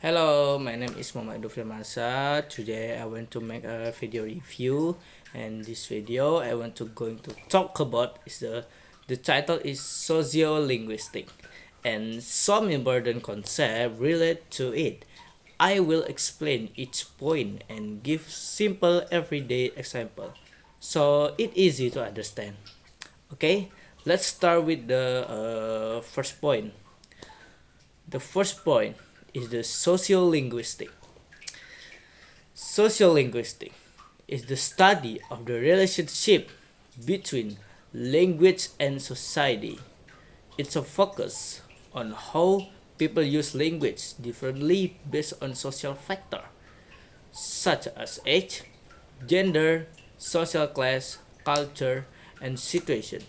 Hello, my name is Muhammad Dufri Masa. Today I want to make a video review, and this video I want to going to talk about is the title is sociolinguistic, and some important concept relate to it. I will explain each point and give simple everyday example, so it easy to understand. Okay, let's start with the first point. The first point is the sociolinguistic. Sociolinguistic is the study of the relationship between language and society. It's a focus on how people use language differently based on social factors such as age, gender, social class, culture, and situation.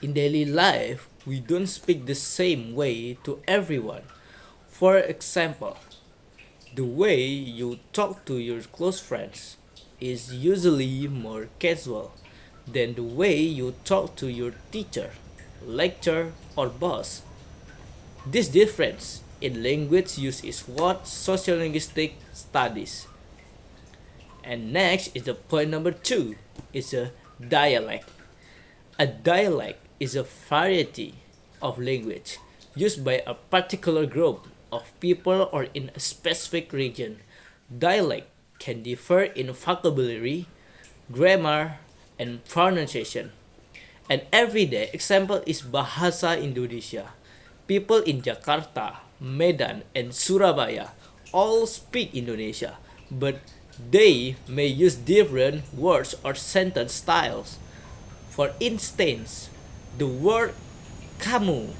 In daily life, we don't speak the same way to everyone. For example, the way you talk to your close friends is usually more casual than the way you talk to your teacher, lecturer, or boss. This difference in language use is what sociolinguistic studies. And next is the point number two, is a dialect. A dialect is a variety of language used by a particular group of people or in a specific region. Dialect can differ in vocabulary, grammar, and pronunciation. An everyday example is Bahasa Indonesia. People in Jakarta, Medan, and Surabaya all speak Indonesia, but they may use different words or sentence styles. For instance, the word kamu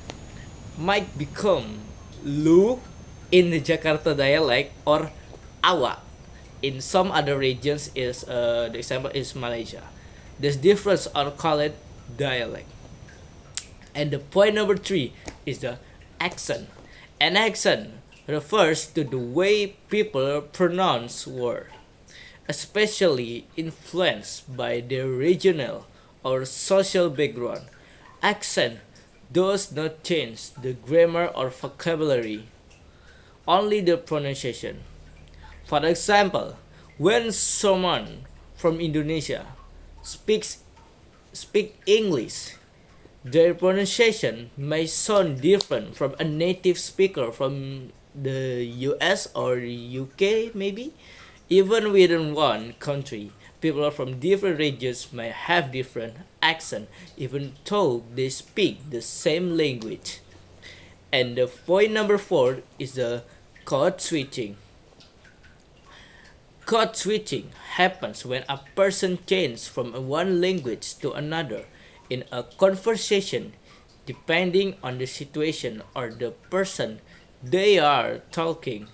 might become lu in the Jakarta dialect or awak in some other regions. Is the example is Malaysia. This difference are called dialect. And the point number three is the accent. An accent refers to the way people pronounce words, especially influenced by their regional or social background. Accent does not change the grammar or vocabulary, only the pronunciation. For example, when someone from Indonesia speaks speak English, their pronunciation may sound different from a native speaker from the US or UK maybe. Even within one country, people from different regions may have different accent even though they speak the same language. And the point number four is the code switching. Code switching happens when a person changes from one language to another in a conversation depending on the situation or the person they are talking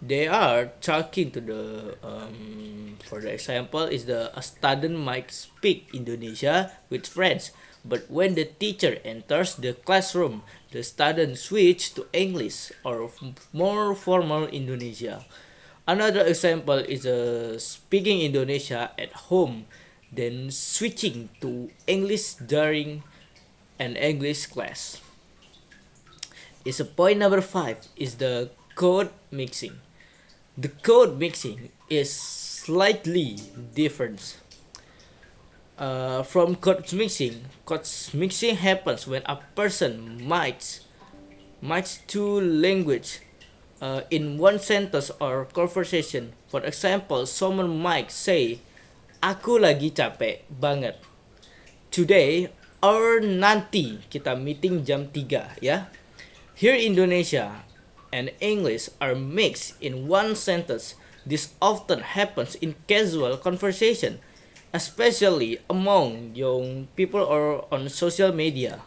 to the for the example is the a student might speak Indonesia with friends, but when the teacher enters the classroom, the student switch to English or more formal Indonesia. Another example is speaking Indonesia at home, then switching to English during an English class. Is a point number five is the code mixing. The code mixing is slightly different from code mixing. Code mixing happens when a person might two language in one sentence or conversation. For example, someone might say, "Aku lagi capek banget today," or "Nanti kita meeting jam 3 ya." Here Indonesia and English are mixed in one sentence. This often happens in casual conversation, especially among young people or on social media.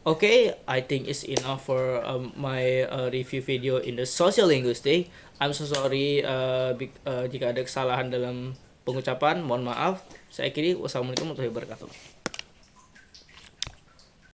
Okay, I think it's enough for my review video in the social linguistic. I'm so sorry jika ada kesalahan dalam pengucapan. Mohon maaf. Saya akhiri. Wassalamualaikum warahmatullahi wabarakatuh.